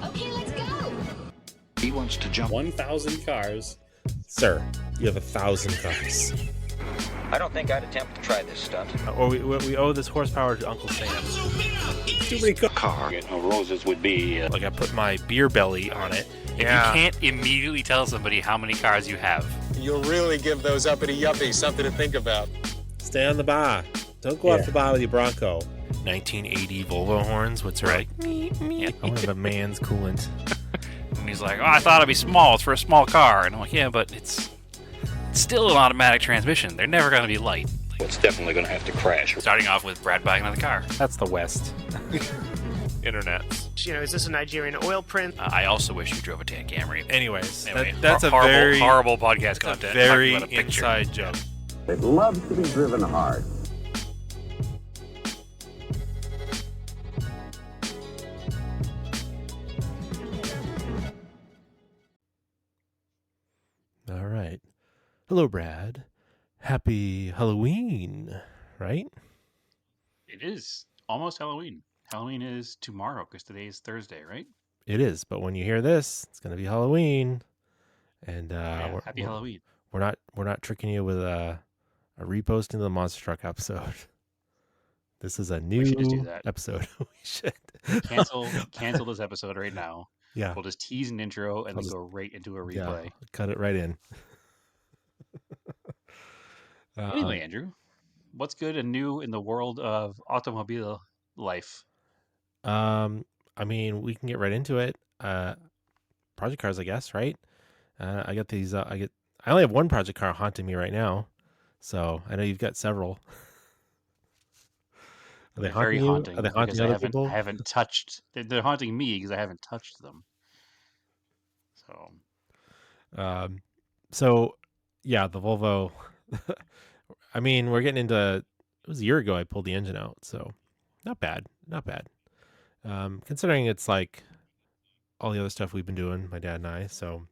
Okay, let's go. He wants to jump 1,000 cars. Sir, you have 1,000 cars. I don't think I'd attempt to try this stunt. Or we owe this horsepower to Uncle Sam. Too many cars. Car. Roses would be. Like I put my beer belly on it. If you can't immediately tell somebody how many cars you have, you'll really give those uppity yuppies something to think about. Stay on the bar. Don't go off the bar with your Bronco. 1980 Volvo horns, what's right? Yeah. I want to have a man's coolant. And he's like, oh, I thought it'd be small. It's for a small car. And I'm like, yeah, but it's still an automatic transmission. They're never going to be light. It's definitely going to have to crash. Starting off with Brad buying another car. That's the West. Internet. You know, is this a Nigerian oil print? I also wish you drove a tan Camry. Anyways, Anyway, that's a horrible, very horrible podcast content. very Talking about a picture. inside joke. It loves to be driven hard. All right. Hello, Brad. Happy Halloween, right? It is almost Halloween. Halloween is tomorrow because today is Thursday, right? It is, but when you hear this, it's going to be Halloween. And happy Halloween. We're not tricking you with a reposting of the Monster Truck episode. This is a new should just do that. episode. We should cancel this episode right now. Yeah. We'll just tease an intro and then go right into a replay. Yeah, cut it right in. Anyway, Andrew, what's good and new in the world of automobile life? I mean, we can get right into it. Project cars, I guess, right? I got these. I only have one project car haunting me right now, so I know you've got several. Are they very haunting? Are they haunting other people? I haven't touched. They're haunting me because I haven't touched them. So, yeah, the Volvo. I mean, we're getting into. It was a year ago I pulled the engine out, so not bad. Considering it's like all the other stuff we've been doing, my dad and I. So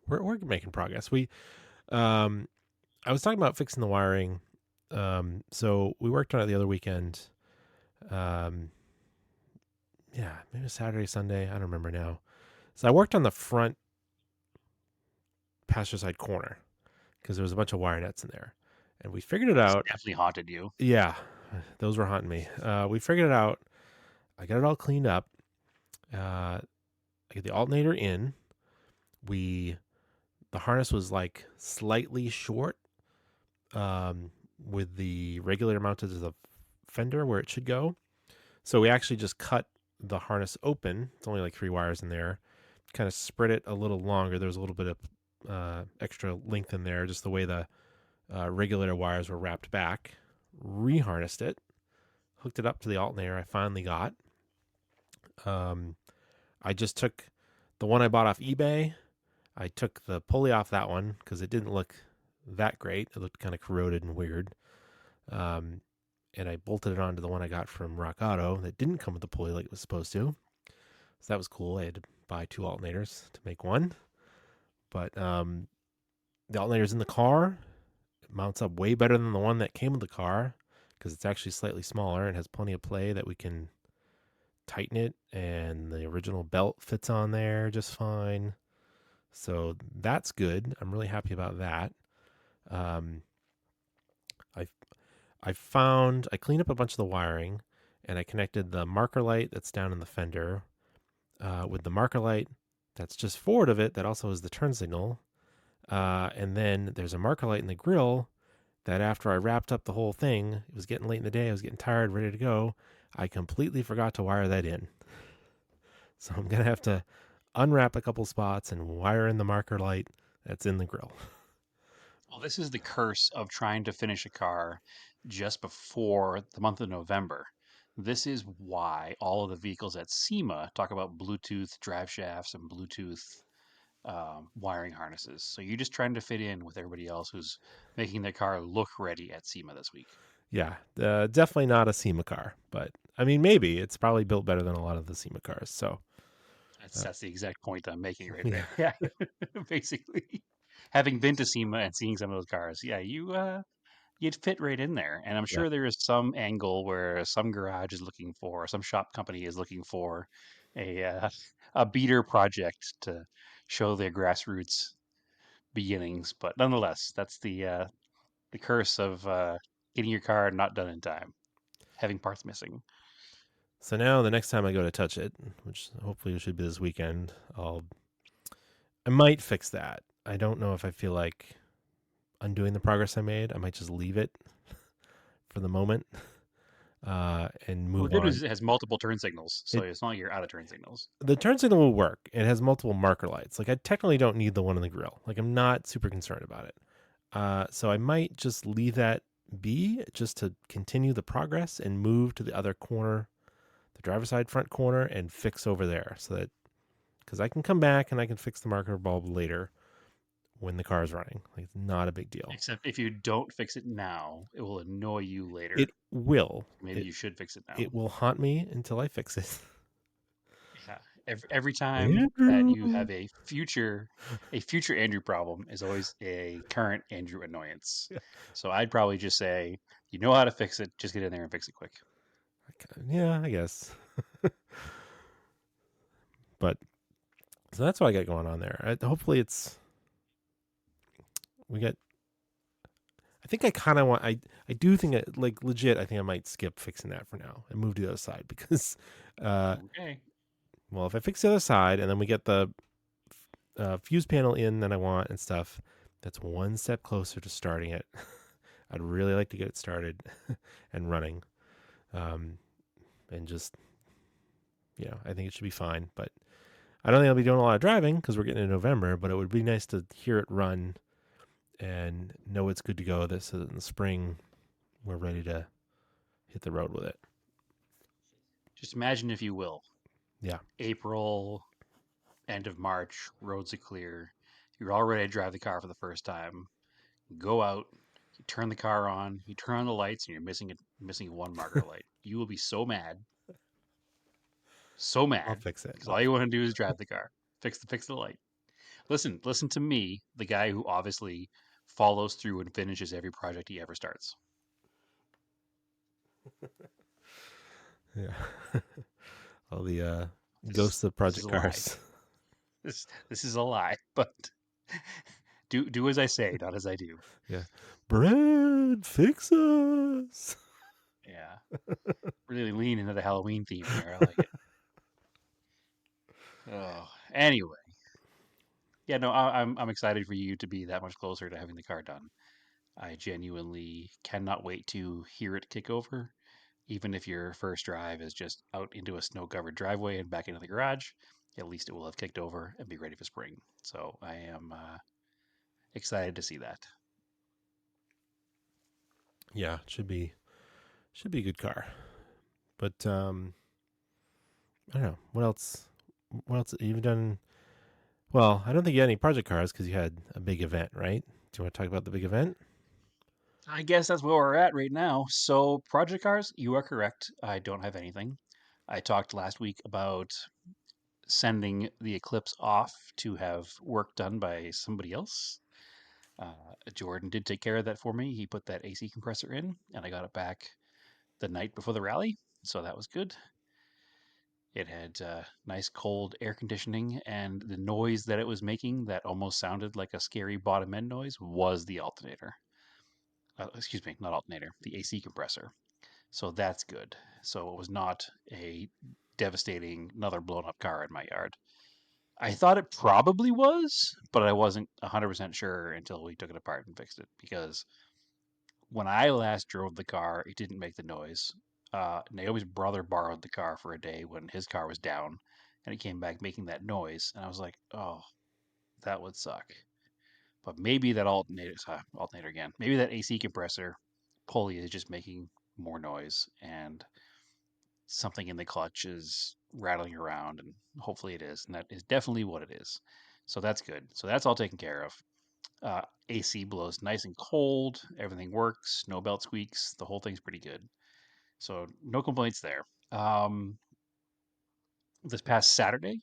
we're making progress. I was talking about fixing the wiring. So we worked on it the other weekend. Maybe Saturday, Sunday. I don't remember now. So I worked on the front passenger side corner because there was a bunch of wire nets in there, and we figured it out. It's definitely haunted you. Yeah, those were haunting me. We figured it out. I got it all cleaned up. I get the alternator in. The harness was like slightly short, with the regulator mounted to the fender where it should go. So we actually just cut the harness open. It's only like 3 wires in there. Kind of spread it a little longer. There was a little bit of extra length in there, just the way the regulator wires were wrapped back. Reharnessed it, hooked it up to the alternator I finally got. I just took the one I bought off eBay. I took the pulley off that one because it didn't look that great. It looked kind of corroded and weird. And I bolted it onto the one I got from Rock Auto that didn't come with the pulley like it was supposed to. So that was cool. I had to buy 2 alternators to make one. But the alternator's in the car. It mounts up way better than the one that came with the car because it's actually slightly smaller and has plenty of play that we can tighten it, and the original belt fits on there just fine. So that's good. I'm really happy about that. I cleaned up a bunch of the wiring, and I connected the marker light that's down in the fender with the marker light that's just forward of it that also is the turn signal. And then there's a marker light in the grill that after I wrapped up the whole thing, it was getting late in the day, I was getting tired, ready to go, I completely forgot to wire that in. So I'm going to have to unwrap a couple spots and wire in the marker light that's in the grill. Well, this is the curse of trying to finish a car just before the month of November. This is why all of the vehicles at SEMA talk about Bluetooth drive shafts and Bluetooth wiring harnesses. So you're just trying to fit in with everybody else who's making their car look ready at SEMA this week. Yeah, definitely not a SEMA car, but I mean, maybe it's probably built better than a lot of the SEMA cars. So that's the exact point I'm making right there. Yeah, basically. having been to SEMA and seeing some of those cars, yeah, you'd fit right in there. And I'm Yeah. sure there is some angle where some garage is looking for, some shop company is looking for a a beater project to show their grassroots beginnings. But nonetheless, that's the curse of getting your car not done in time, having parts missing. So now the next time I go to touch it, which hopefully should be this weekend, I might fix that. I don't know if I feel like undoing the progress I made. I might just leave it for the moment and Well, the move good news on. is it has multiple turn signals, so It it's not like you're out of turn signals. The turn signal will work. It has multiple marker lights. Like I technically don't need the one on the grill. Like I'm not super concerned about it. So I might just leave that be just to continue the progress and move to the other corner, the driver's side front corner, and fix over there. So that because I can come back and I can fix the marker bulb later when the car is running. Like it's not a big deal. Except if you don't fix it now, it will annoy you later. It will. Maybe you should fix it now. It will haunt me until I fix it. Yeah. Every time that Andrew. you have a future Andrew problem is always a current Andrew annoyance. Yeah. So I'd probably just say, you know how to fix it, just get in there and fix it quick. Yeah, I guess. But so that's what I got going on there. Hopefully we get. I think I kind of want. I do think that, like legit. I think I might skip fixing that for now and move to the other side because, Okay. well, if I fix the other side and then we get the fuse panel in that I want and stuff, that's one step closer to starting it. I'd really like to get it started and running, and just I think it should be fine. But I don't think I'll be doing a lot of driving because we're getting into November. But it would be nice to hear it run and know it's good to go. So that in the spring we're ready to hit the road with it. Just imagine, if you will. Yeah. April, end of March, roads are clear. You're all ready to drive the car for the first time. Go out, you turn the car on, you turn on the lights, and you're missing one marker light. You will be so mad. So I'll mad. fix it. Because all you want to do is drive the car. Fix the light. Listen to me, the guy who obviously follows through and finishes every project he ever starts. Yeah. All the ghosts of project cars. This is a lie, but do as I say, not as I do. Yeah. Brad, fix us. Yeah. Really lean into the Halloween theme here. I like it. Oh, anyway. Yeah, no, I'm excited for you to be that much closer to having the car done. I genuinely cannot wait to hear it kick over, even if your first drive is just out into a snow-covered driveway and back into the garage. At least it will have kicked over and be ready for spring. So I am excited to see that. Yeah, it should be a good car. But I don't know. What else you've done? Well, I don't think you had any project cars because you had a big event, right? Do you want to talk about the big event? I guess that's where we're at right now. So, project cars, you are correct. I don't have anything. I talked last week about sending the Eclipse off to have work done by somebody else. Jordan did take care of that for me. He put that AC compressor in, and I got it back the night before the rally. So that was good. It had nice cold air conditioning, and the noise that it was making that almost sounded like a scary bottom end noise was the alternator. Excuse me, not alternator, the AC compressor. So that's good. So it was not a devastating, another blown up car in my yard. I thought it probably was, but I wasn't 100% sure until we took it apart and fixed it. Because when I last drove the car, it didn't make the noise. Naomi's brother borrowed the car for a day when his car was down, and it came back making that noise. And I was like, oh, that would suck. But maybe that alternator again. Maybe that AC compressor pulley is just making more noise, and something in the clutch is rattling around, and hopefully it is, and that is definitely what it is. So that's good. So that's all taken care of. AC blows nice and cold. Everything works. No belt squeaks. The whole thing's pretty good. So no complaints there. This past Saturday,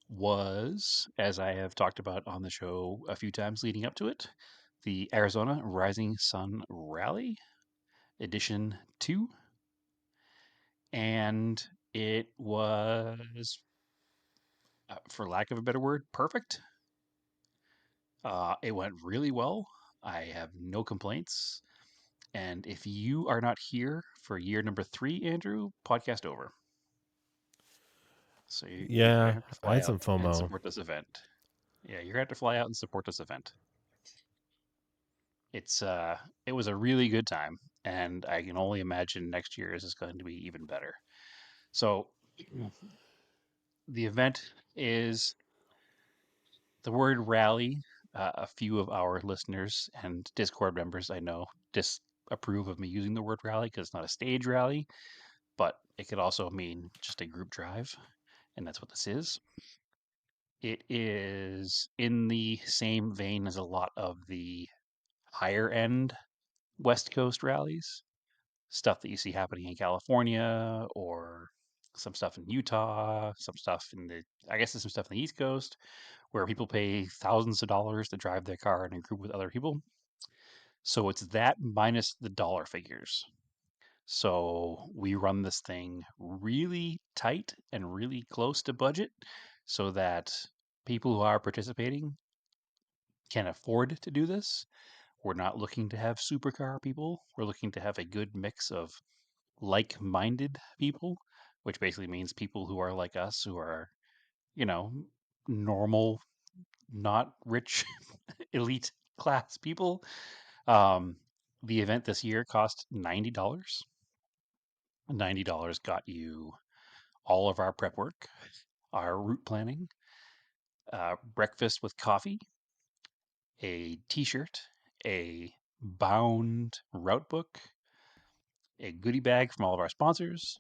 was, as I have talked about on the show a few times leading up to it, the Arizona Rising Sun Rally Edition 2. And it was, for lack of a better word, perfect. It went really well. I have no complaints. And if you are not here for year number 3, Andrew, podcast over. So you're gonna Yeah, have to I fly had out some and FOMO. support this event. Yeah, you're gonna have to fly out and support this event. It was a really good time, and I can only imagine next year is going to be even better. So the event is the word rally. A few of our listeners and Discord members I know disapprove of me using the word rally because it's not a stage rally, but it could also mean just a group drive, and that's what this is. It is in the same vein as a lot of the higher end West Coast rallies, stuff that you see happening in California or some stuff in Utah, some stuff in I guess there's some stuff in the East Coast where people pay thousands of dollars to drive their car in a group with other people. So it's that minus the dollar figures. So we run this thing really tight and really close to budget so that people who are participating can afford to do this. We're not looking to have supercar people. We're looking to have a good mix of like minded people, which basically means people who are like us, who are, you know, normal, not rich, elite class people. Um, the event this year cost $90. $90 got you all of our prep work, our route planning, breakfast with coffee, a t shirt, a bound route book, a goodie bag from all of our sponsors,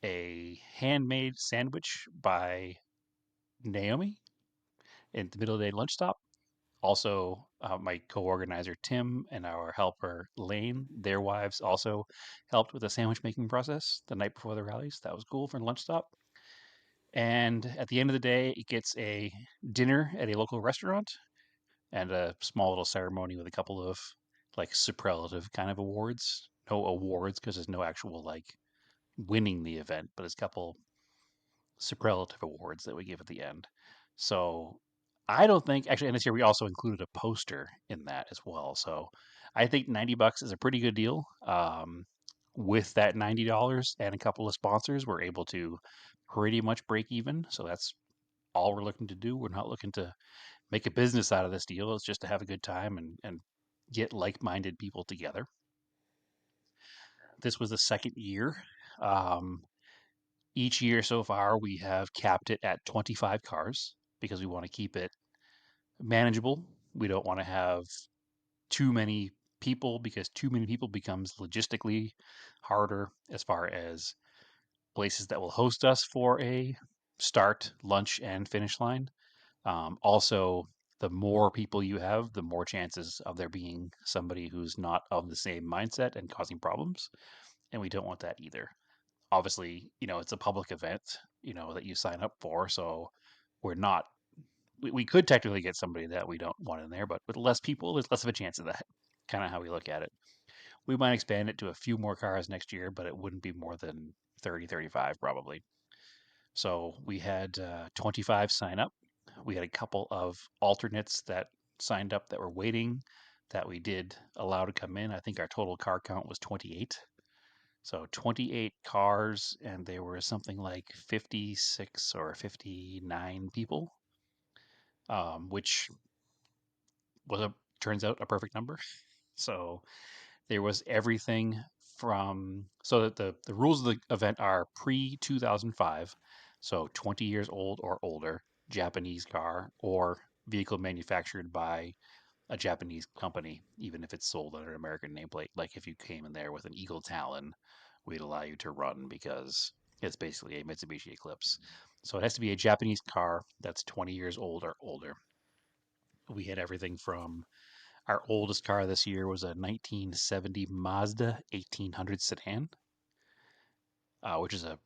a handmade sandwich by Naomi in the middle of the day lunch stop. Also, my co-organizer Tim and our helper Lane, their wives also helped with the sandwich making process the night before the rallies. That was cool for lunch stop. And at the end of the day, it gets a dinner at a local restaurant and a small little ceremony with a couple of like superlative kind of awards. No awards because there's no actual like winning the event, but it's a couple superlative awards that we give at the end. So I don't think actually, and this year we also included a poster in that as well. So I think $90 is a pretty good deal. With that $90 and a couple of sponsors, we're able to pretty much break even. So that's all we're looking to do. We're not looking to make a business out of this deal. It's just to have a good time and get like-minded people together. This was the second year. Um, each year so far, we have capped it at 25 cars because we want to keep it manageable. We don't want to have too many people because too many people becomes logistically harder as far as places that will host us for a start, lunch, and finish line. Also, the more people you have, the more chances of there being somebody who's not of the same mindset and causing problems. And we don't want that either. Obviously, it's a public event, that you sign up for. So we're not, we could technically get somebody that we don't want in there, but with less people, there's less of a chance of that. Kind of how we look at it. We might expand it to a few more cars next year, but it wouldn't be more than 30, 35 probably. So we had 25 sign up. We had a couple of alternates that signed up that were waiting that we did allow to come in. I think our total car count was 28. So 28 cars, and there were something like 56 or 59 people, which was turns out a perfect number. So there was everything from so that the rules of the event are pre 2005, so 20 years old or older, Japanese car or vehicle manufactured by a Japanese company, even if it's sold under an American nameplate. Like if you came in there with an Eagle Talon, we'd allow you to run because it's basically a Mitsubishi Eclipse. So it has to be a Japanese car that's 20 years old or older. We had everything from our oldest car this year was a 1970 Mazda 1800 sedan, which is a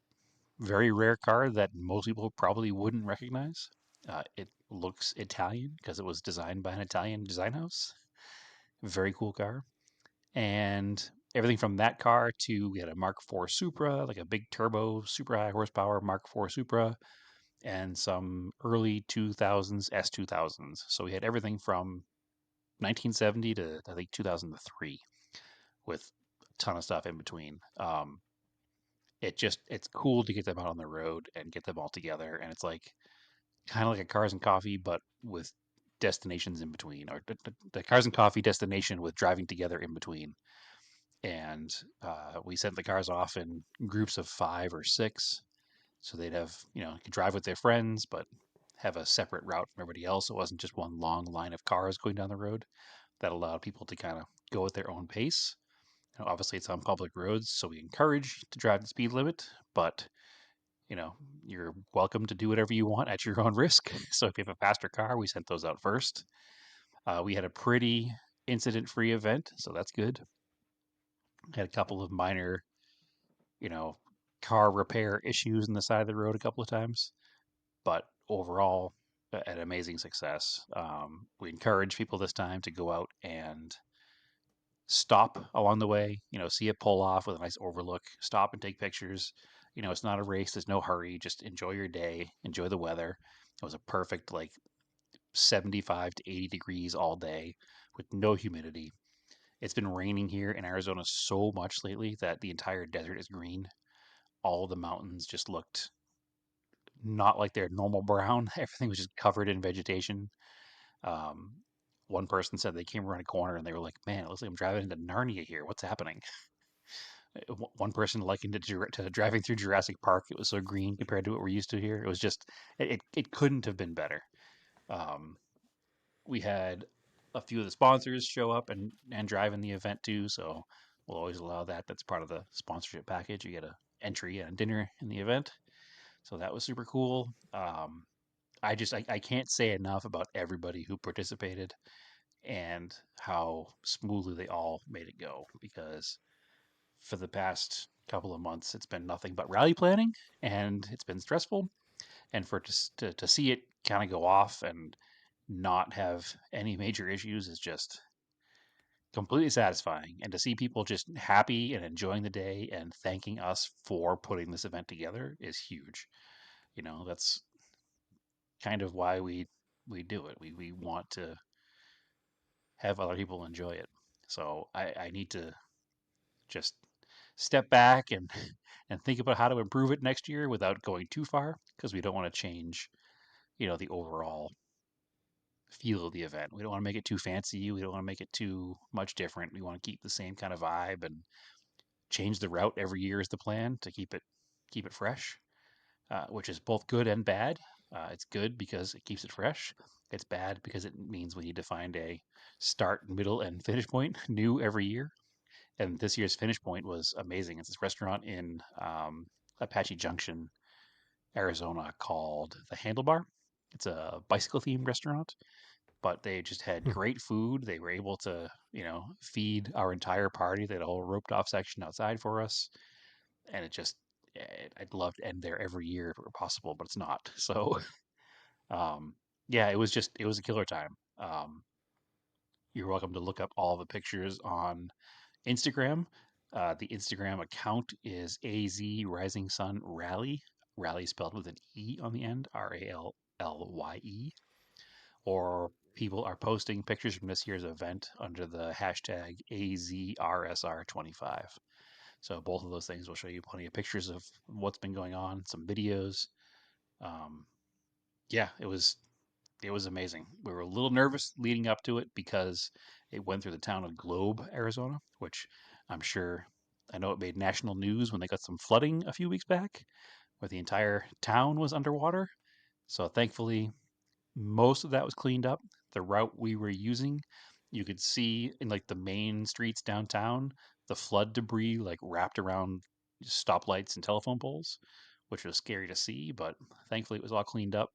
Very rare car that most people probably wouldn't recognize. It looks Italian because it was designed by an Italian design house. Very cool car. And everything from that car to we had a Mark IV Supra, like a big turbo, super high horsepower Mark IV Supra, and some early 2000s S2000s. So we had everything from 1970 to I think 2003 with a ton of stuff in between. It's cool to get them out on the road and get them all together, and it's like kind of like a cars and coffee, but with destinations in between, or the cars and coffee destination with driving together in between. And we sent the cars off in groups of 5 or 6, so they'd have could drive with their friends, but have a separate route from everybody else. It wasn't just one long line of cars going down the road. That allowed people to kind of go at their own pace. Obviously, it's on public roads, so we encourage to drive the speed limit, but you know, you're welcome to do whatever you want at your own risk. So if you have a faster car, we sent those out first. We had a pretty incident-free event, so that's good. Had a couple of minor, you know, car repair issues in the side of the road a couple of times, but overall, an amazing success. We encourage people this time to go out and stop along the way, see it pull off with a nice overlook, stop and take pictures. It's not a race, there's no hurry, just enjoy your day, enjoy the weather. It was a perfect, like, 75 to 80 degrees all day with no humidity. It's been raining here in Arizona so much lately that the entire desert is green. All the mountains just looked not like their normal brown. Everything was just covered in vegetation. Um, One person said they came around a corner and they were like, "Man, it looks like I'm driving into Narnia here. What's happening?" One person likened it to driving through Jurassic Park. It was so green compared to what we're used to here. It was just, it couldn't have been better. Um, we had a few of the sponsors show up and drive in the event too, so we'll always allow that. That's part of the sponsorship package. You get a entry and a dinner in the event, so that was super cool. I can't say enough about everybody who participated and how smoothly they all made it go, because for the past couple of months it's been nothing but rally planning and it's been stressful, and for just to see it kind of go off and not have any major issues is just completely satisfying. And to see people just happy and enjoying the day and thanking us for putting this event together is huge. That's kind of why we do it. We want to have other people enjoy it. So I need to just step back and and think about how to improve it next year without going too far, because we don't want to change the overall feel of the event. We don't want to make it too fancy. We don't want to make it too much different. We want to keep the same kind of vibe and change the route every year is the plan to keep it fresh, which is both good and bad. It's good because it keeps it fresh. It's bad because it means we need to find a start, middle, and finish point new every year. And this year's finish point was amazing. It's this restaurant in Apache Junction, Arizona, called the Handlebar. It's a bicycle themed restaurant, but they just had Hmm. great food. They were able to, feed our entire party. They had a whole roped off section outside for us, and I'd love to end there every year if it were possible, but it's not. So, um, yeah, it was a killer time. You're welcome to look up all the pictures on Instagram. The Instagram account is AZ Rising Sun Rally. Rally spelled with an E on the end, RALLYE. Or people are posting pictures from this year's event under the hashtag AZRSR25. So both of those things will show you plenty of pictures of what's been going on, some videos. Um, yeah, it was amazing. We were a little nervous leading up to it because it went through the town of Globe, Arizona, which I'm sure I know it made national news when they got some flooding a few weeks back, where the entire town was underwater. So thankfully, most of that was cleaned up. The route we were using, you could see in like the main streets downtown, the flood debris like wrapped around stoplights and telephone poles, which was scary to see, but thankfully it was all cleaned up.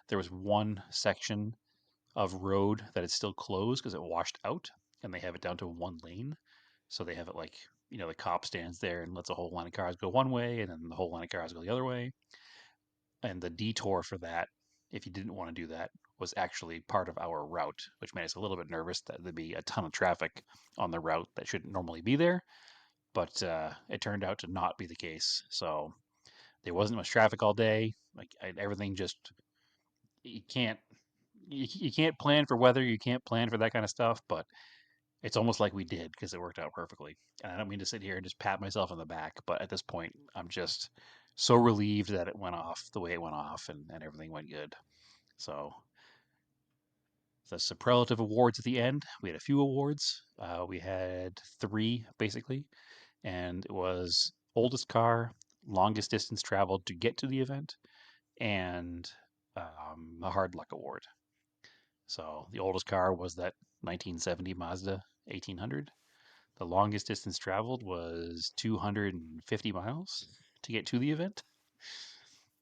There was one section of road that is still closed because it washed out, and they have it down to one lane. So they have it like the cop stands there and lets a whole line of cars go one way, and then the whole line of cars go the other way. And the detour for that, if you didn't want to do that, was actually part of our route, which made us a little bit nervous that there'd be a ton of traffic on the route that shouldn't normally be there. But it turned out to not be the case. So there wasn't much traffic all day. Like everything just you can't you can't plan for weather. You can't plan for that kind of stuff. But it's almost like we did because it worked out perfectly. And I don't mean to sit here and just pat myself on the back, but at this point, I'm just so relieved that it went off the way it went off and everything went good. So the superlative awards at the end, we had a few awards. We had three basically, and it was oldest car, longest distance traveled to get to the event, and a hard luck award. So the oldest car was that 1970 Mazda 1800. The longest distance traveled was 250 miles to get to the event.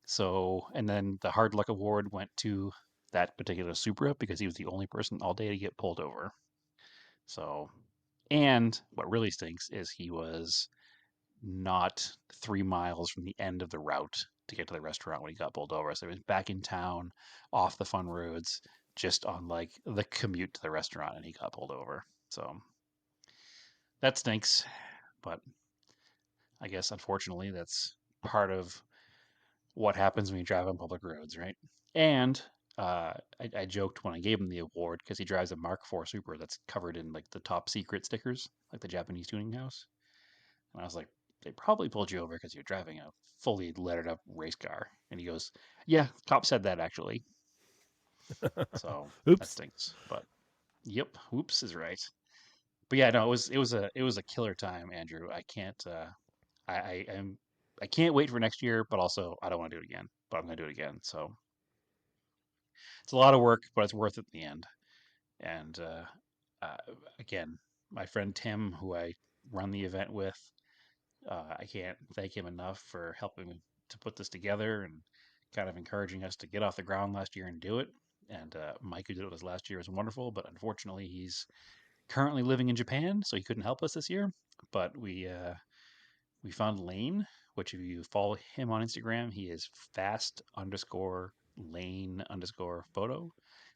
So, and then the hard luck award went to that particular Supra because he was the only person all day to get pulled over. So, and what really stinks is he was not 3 miles from the end of the route to get to the restaurant when he got pulled over. So he was back in town, off the fun roads, just on like the commute to the restaurant, and he got pulled over. So that stinks, but I guess unfortunately that's part of what happens when you drive on public roads, right? And I joked when I gave him the award because he drives a Mark IV Super that's covered in like the top secret stickers, like the Japanese tuning house. And I was like, they probably pulled you over because you're driving a fully lettered up race car. And he goes, yeah, cop said that actually. So that Oops. stinks. But yep, whoops is right. But yeah, no, it was a killer time, Andrew. I can't I can't wait for next year, but also I don't want to do it again. But I'm gonna do it again. So it's a lot of work, but it's worth it in the end. And uh, again, my friend Tim, who I run the event with, I can't thank him enough for helping me to put this together and kind of encouraging us to get off the ground last year and do it. And Mike, who did it with us last year, was wonderful, but unfortunately, he's currently living in Japan, so he couldn't help us this year. But we found Lane, which if you follow him on Instagram, he is fast underscore lane underscore photo.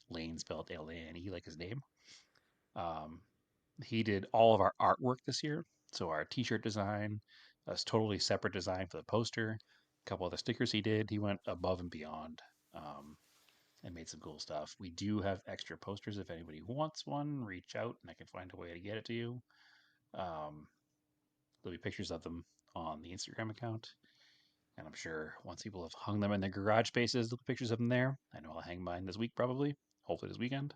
Lane spelled Lane, like his name. Um, he did all of our artwork this year. So our t-shirt design, a totally separate design for the poster, a couple other stickers he did. He went above and beyond and made some cool stuff. We do have extra posters. If anybody wants one, reach out and I can find a way to get it to you. Um, there'll be pictures of them on the Instagram account. And I'm sure once people have hung them in their garage spaces, there'll be pictures of them there. I know I'll hang mine this week probably, hopefully this weekend.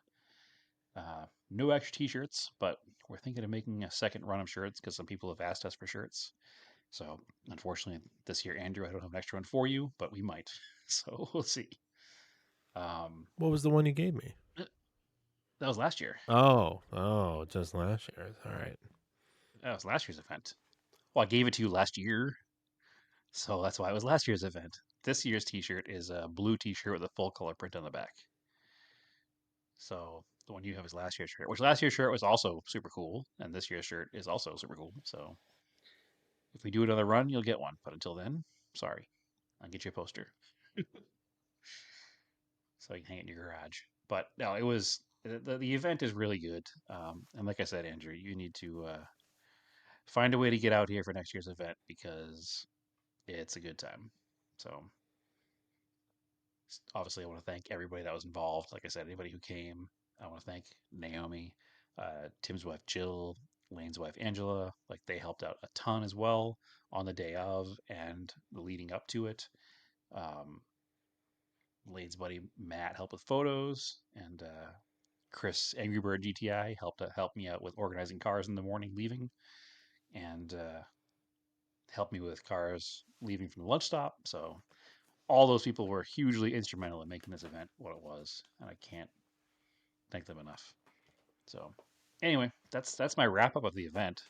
No extra t-shirts, but we're thinking of making a second run of shirts because some people have asked us for shirts. So unfortunately, this year, Andrew, I don't have an extra one for you, but we might. So we'll see. What was the one you gave me? That was last year. Oh, just last year. All right. That was last year's event. Well, I gave it to you last year, so that's why it was last year's event. This year's T-shirt is a blue T-shirt with a full color print on the back. So the one you have is last year's shirt, which last year's shirt was also super cool, and this year's shirt is also super cool. So if we do another run, you'll get one. But until then, sorry, I'll get you a poster so you can hang it in your garage. But no, it was the event is really good. And like I said, Andrew, you need to find a way to get out here for next year's event because it's a good time. So obviously, I want to thank everybody that was involved. Like I said, anybody who came. I want to thank Naomi, Tim's wife Jill, Lane's wife Angela. Like they helped out a ton as well on the day of and the leading up to it. Lane's buddy Matt helped with photos, and Chris Angry Bird GTI help me out with organizing cars in the morning leaving, and helped me with cars leaving from the lunch stop. So all those people were hugely instrumental in making this event what it was, and I can't thank them enough. So anyway, that's my wrap up of the event.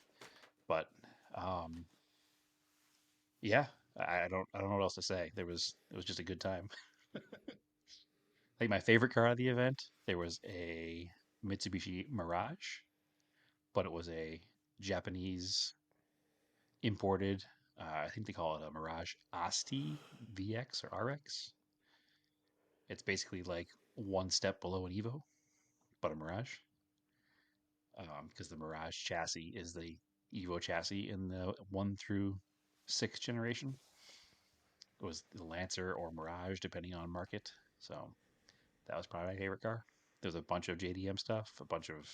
But um, yeah, I don't know what else to say. It was just a good time. Like my favorite car at the event, there was a Mitsubishi Mirage, but it was a Japanese imported. I think they call it a Mirage Asti VX or RX. It's basically like one step below an Evo, but a Mirage. Because the Mirage chassis is the Evo chassis in the 1 through 6 generation. It was the Lancer or Mirage, depending on market. So that was probably my favorite car. There's a bunch of JDM stuff, a bunch of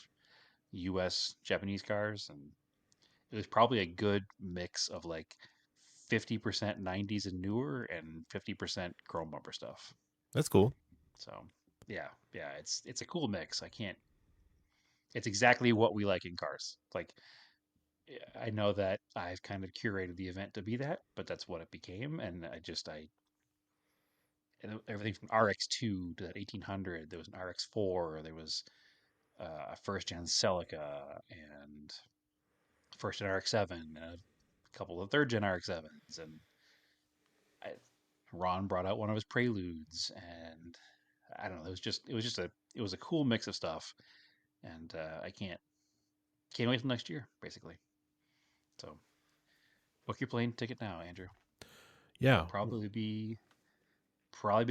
US Japanese cars, and it was probably a good mix of like 50% 90s and newer and 50% chrome bumper stuff. That's cool. So yeah, it's a cool mix. I can't. It's exactly what we like in cars. Like I know that I've kind of curated the event to be that, but that's what it became, and I everything from RX2 to that 1800. There was an RX4. There was a first gen Celica and first gen RX7 and a couple of third gen RX7s, and I, Ron brought out one of his Preludes, and I don't know. It was a cool mix of stuff, and I can't wait till next year, basically. So book your plane ticket now, Andrew. It'll Yeah. probably be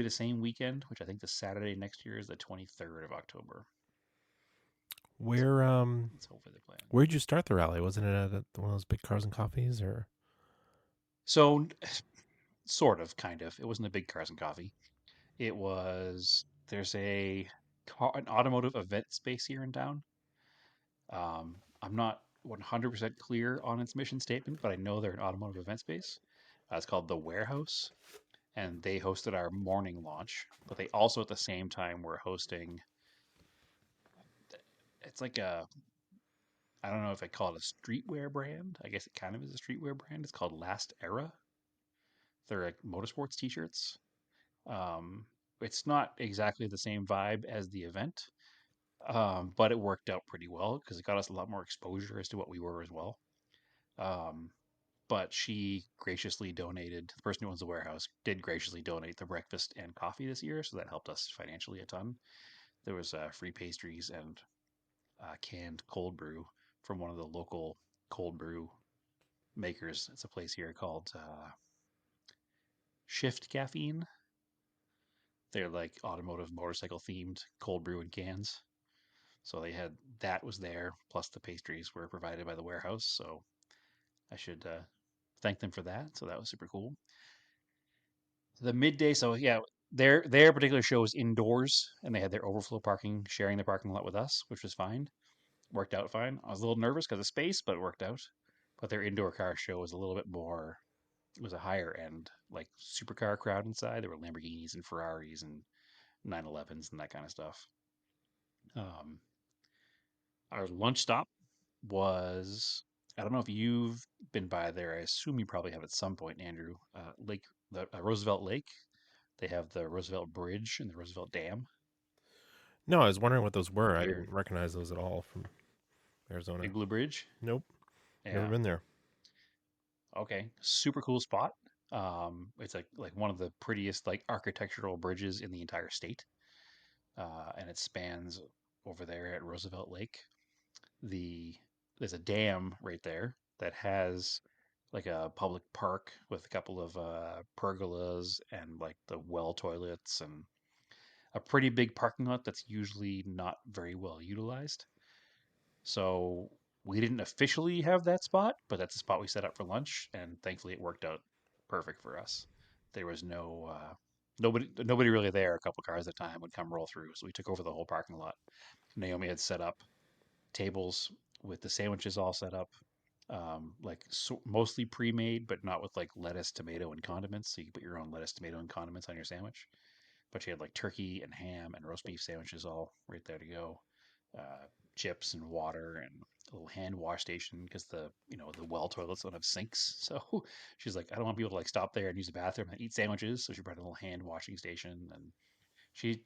the same weekend, which I think the Saturday next year is the 23rd of October. So that's hopefully the plan. Where'd you start the rally? Wasn't it at one of those big cars and coffees, or? So sort of, kind of. It wasn't a big Cars and Coffee. There's an automotive event space here in town. I'm not 100% clear on its mission statement, but I know they're an automotive event space. It's called The Warehouse, and they hosted our morning launch, but they also at the same time were hosting. It's like I don't know if I call it a streetwear brand. I guess it kind of is a streetwear brand. It's called Last Era. They're like motorsports t-shirts. Um, it's not exactly the same vibe as the event, but it worked out pretty well because it got us a lot more exposure as to what we were as well. Um, but she graciously donated, the person who owns the warehouse did graciously donate the breakfast and coffee this year, so that helped us financially a ton. There was free pastries and canned cold brew from one of the local cold brew makers. It's a place here called Shift Caffeine. They're like automotive motorcycle themed cold brew in cans. So they had that was there, plus the pastries were provided by the warehouse. So I should thank them for that. So that was super cool. The midday, so yeah, their particular show was indoors, and they had their overflow parking, sharing the parking lot with us, which was fine. Worked out fine. I was a little nervous because of space, but it worked out. But their indoor car show was a little bit more. It was a higher end, like supercar crowd inside. There were Lamborghinis and Ferraris and 911s and that kind of stuff. Um, our lunch stop was. I don't know if you've been by there. I assume you probably have at some point, Andrew. The Roosevelt Lake. They have the Roosevelt Bridge and the Roosevelt Dam. No, I was wondering what those were. I They're didn't recognize those at all from Arizona. Big Blue Bridge. Nope, never Yeah. been there. Okay. Super cool spot. It's like one of the prettiest like architectural bridges in the entire state, and it spans over there at Roosevelt Lake. The There's a dam right there that has like a public park with a couple of pergolas and like the well toilets and a pretty big parking lot that's usually not very well utilized. So we didn't officially have that spot, but that's the spot we set up for lunch, and thankfully it worked out perfect for us. There was nobody really there. A couple cars at a time would come roll through, so we took over the whole parking lot. Naomi had set up tables with the sandwiches all set up, mostly pre-made, but not with like lettuce, tomato, and condiments. So you can put your own lettuce, tomato, and condiments on your sandwich. But she had like turkey and ham and roast beef sandwiches all right there to go. Uh, Chips and water and a little hand wash station because the well toilets don't have sinks. So she's like, I don't want people to like stop there and use the bathroom and eat sandwiches. So she brought a little hand washing station, and she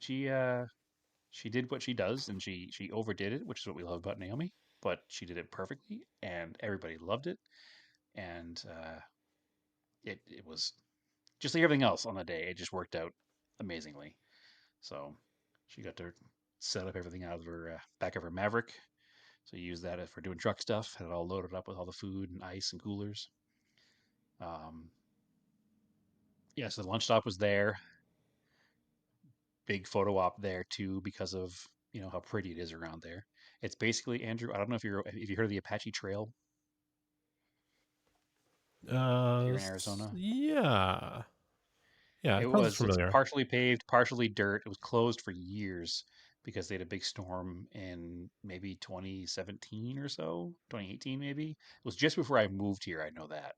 did what she does, and she overdid it, which is what we love about Naomi. But she did it perfectly, and everybody loved it. And it was just like everything else on the day. It just worked out amazingly. So she got to set up everything out of her back of her Maverick. So you use that for doing truck stuff. Had it all loaded up with all the food and ice and coolers. Um, yeah, so the lunch stop was there. Big photo op there too because of how pretty it is around there. It's basically, Andrew. I don't know if you heard of the Apache Trail here in Arizona. Yeah. Yeah, It it sounds was it's familiar. partially paved, partially dirt. It was closed for years because they had a big storm in maybe 2017 or so, 2018 maybe. It was just before I moved here. I know that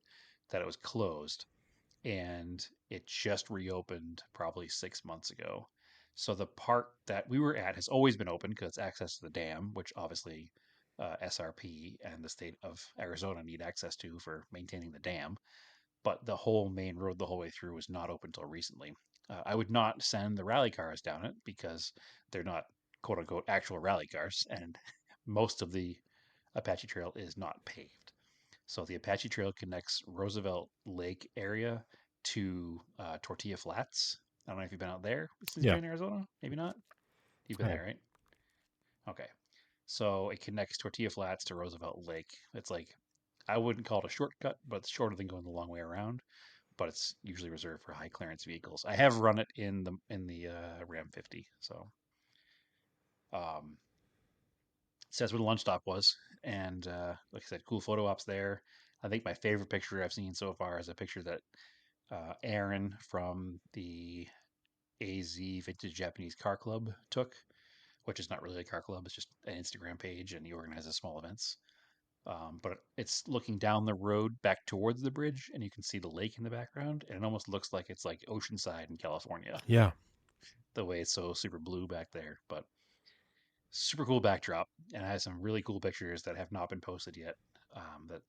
it was closed, and it just reopened probably 6 months ago. So the park that we were at has always been open because it's access to the dam, which obviously SRP and the state of Arizona need access to for maintaining the dam. But the whole main road the whole way through was not open until recently. I would not send the rally cars down it because they're not quote unquote actual rally cars, and most of the Apache Trail is not paved. So the Apache Trail connects Roosevelt Lake area to Tortilla Flats. I don't know if you've been out there since you've Yeah. been in Arizona. Maybe not. You've been I have. there, right? Okay. So it connects Tortilla Flats to Roosevelt Lake. It's like I wouldn't call it a shortcut, but it's shorter than going the long way around. But it's usually reserved for high clearance vehicles. I have run it in the Ram 50. So um, it says where the lunch stop was, and like I said, cool photo ops there. I think my favorite picture I've seen so far is a picture that Aaron from the AZ Vintage Japanese Car Club took, which is not really a car club; it's just an Instagram page, and he organizes small events. But it's looking down the road back towards the bridge, and you can see the lake in the background, and it almost looks like it's like Oceanside in California, Yeah. the way it's so super blue back there. But super cool backdrop, and it has some really cool pictures that have not been posted yet. That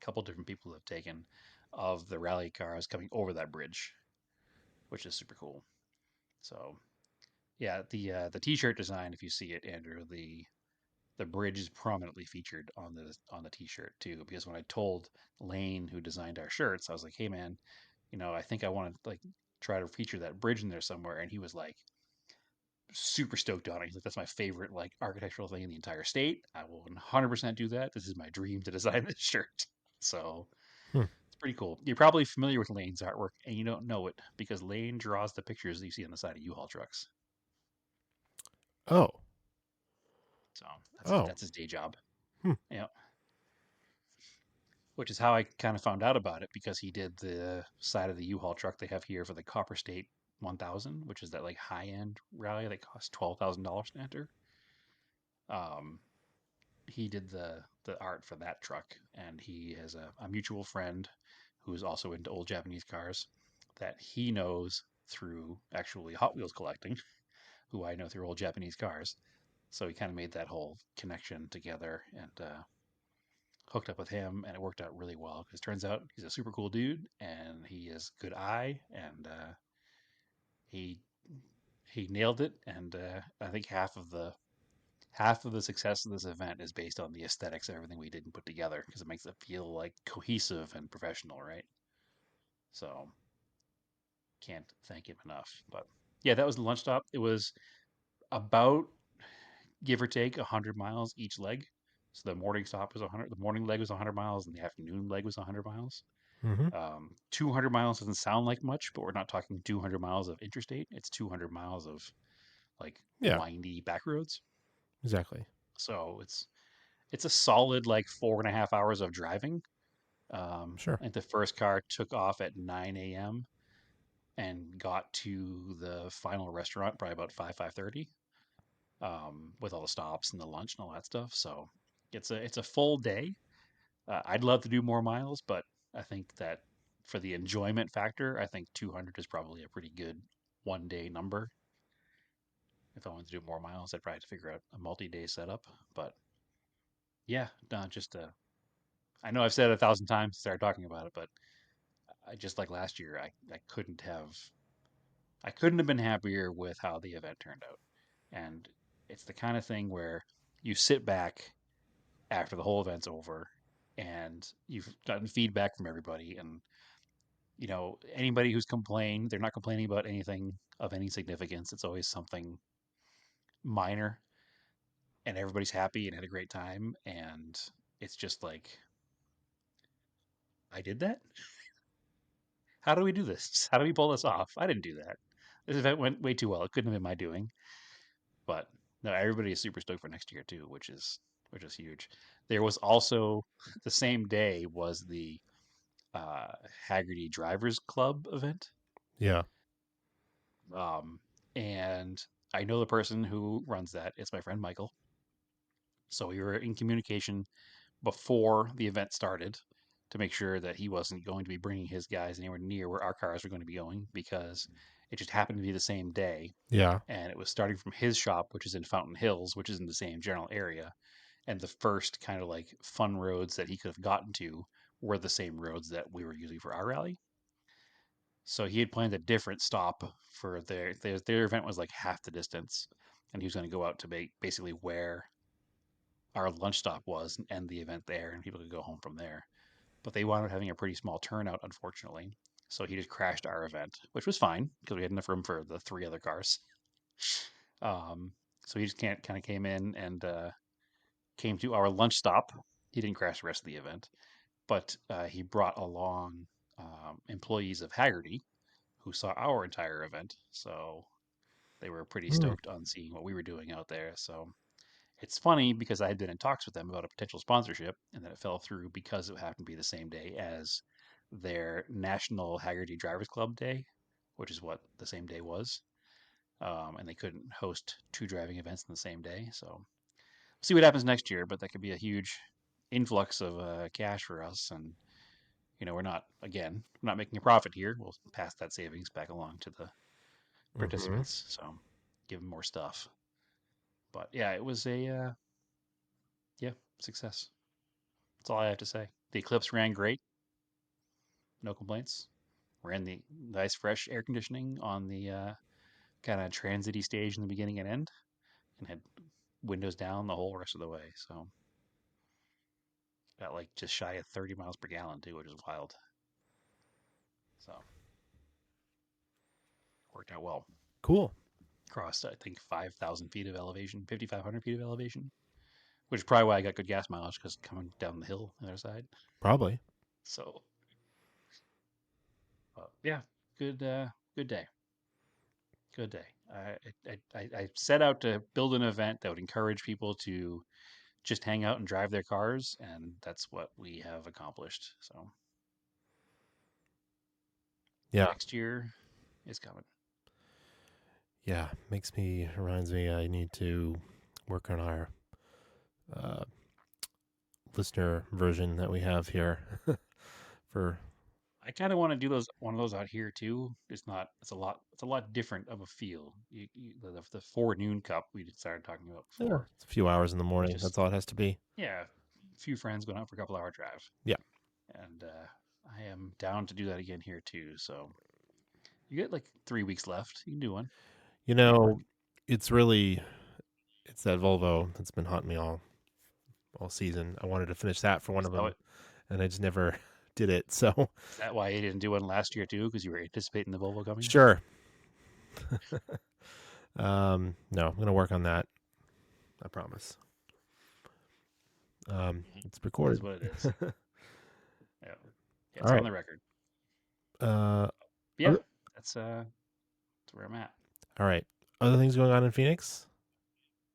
couple different people have taken of the rally cars coming over that bridge, which is super cool. So yeah, the T-shirt design, if you see it, Andrew, the bridge is prominently featured on the T-shirt too. Because when I told Lane, who designed our shirts, I was like, "Hey man, I think I want to like try to feature that bridge in there somewhere," and he was like super stoked on it. He's like, "That's my favorite like architectural thing in the entire state. I will 100% do that. This is my dream to design this shirt." So Hmm. it's pretty cool. You're probably familiar with Lane's artwork, and you don't know it because Lane draws the pictures that you see on the side of U-Haul trucks. Oh. So Oh. that's his day job. Hmm. Yeah. Which is how I kind of found out about it because he did the side of the U-Haul truck they have here for the Copper State 1000, which is that like high end rally that costs $12,000 to enter. Um, he did the art for that truck, and he has a mutual friend who is also into old Japanese cars that he knows through actually Hot Wheels collecting, who I know through old Japanese cars. So he kind of made that whole connection together and hooked up with him, and it worked out really well because turns out he's a super cool dude, and he has good eye, and he he nailed it. And I think half of the success of this event is based on the aesthetics of everything we did and put together because it makes it feel like cohesive and professional, right? So can't thank him enough. But yeah, that was the lunch stop. It was about give or take 100 miles each leg. So the morning stop was 100. The morning leg was 100 miles, and the afternoon leg was 100 miles. Mm-hmm. 200 miles doesn't sound like much, but we're not talking 200 miles of interstate. It's 200 miles of like Yeah. windy back roads. Exactly. So it's a solid like 4.5 hours of driving. Sure. I think the first car took off at 9 a.m. and got to the final restaurant probably about 5:30, with all the stops and the lunch and all that stuff. So it's a full day. I'd love to do more miles, but I think that for the enjoyment factor, I think 200 is probably a pretty good 1 day number. If I wanted to do more miles, I'd probably have to figure out a multi-day setup. But yeah, no, just I know I've said it 1,000 times to start talking about it, but I just like last year, I couldn't have been happier with how the event turned out. And it's the kind of thing where you sit back after the whole event's over and you've gotten feedback from everybody, and anybody who's complained, they're not complaining about anything of any significance. It's always something minor, and everybody's happy and had a great time. And it's just like, I did that. How do we do this? How do we pull this off? I didn't do that. This event went way too well. It couldn't have been my doing. But no, everybody is super stoked for next year too, which is huge. There was also the same day was the uh, Haggerty Drivers Club event, Yeah. um, and I know the person who runs that. It's my friend Michael. So we were in communication before the event started to make sure that he wasn't going to be bringing his guys anywhere near where our cars were going to be going because it just happened to be the same day. Yeah. And it was starting from his shop, which is in Fountain Hills, which is in the same general area. And the first kind of like fun roads that he could have gotten to were the same roads that we were using for our rally. So he had planned a different stop for their event was like half the distance, and he was going to go out to basically where our lunch stop was and end the event there, and people could go home from there. But they wound up having a pretty small turnout, unfortunately. So he just crashed our event, which was fine because we had enough room for the three other cars. Um, so he just kind of came in and came to our lunch stop. He didn't crash the rest of the event, but he brought along employees of Haggerty who saw our entire event. So they were pretty Hmm. stoked on seeing what we were doing out there. So it's funny because I had been in talks with them about a potential sponsorship, and then it fell through because it happened to be the same day as their National Haggerty Drivers Club Day, which is what the same day was. And they couldn't host two driving events in the same day. So we'll see what happens next year, but that could be a huge influx of cash for us. And, we're not making a profit here. We'll pass that savings back along to the Mm-hmm. participants. So give them more stuff. But yeah, it was yeah, success. That's all I have to say. The Eclipse ran great. No complaints. Ran the nice fresh air conditioning on the kind of transity stage in the beginning and end, and had windows down the whole rest of the way. So got like just shy of 30 miles per gallon too, which is wild. So worked out well. Cool. Crossed I think 5,000 feet of elevation, 5,500 feet of elevation, which is probably why I got good gas mileage because coming down the hill on the other side. Probably. So, yeah, good good day. Good day. I set out to build an event that would encourage people to just hang out and drive their cars, and that's what we have accomplished. So Yeah. next year is coming. Yeah. Reminds me I need to work on our uh, listener version that we have here for. I kind of want to do one of those out here too. It's not. It's a lot different of a feel. The 4 noon cup we started talking about Yeah, before. it's a few hours in the We morning. just That's all it has to be. yeah, a few friends going out for a couple hour drive. Yeah. And I am down to do that again here too. So you get like 3 weeks left. You can do one. You Make it work. know, it's really it's that Volvo that's been haunting me all season. I wanted to finish that for one of them, and I just never did it. So Is that why you didn't do one last year too? Because you were anticipating the Volvo coming? sure. No, I'm gonna work on that. I promise. It's It recorded. is what it is. Yeah, it's All right. on the record. Uh, Yeah, other- that's where I'm at. all right. Other things going on in Phoenix?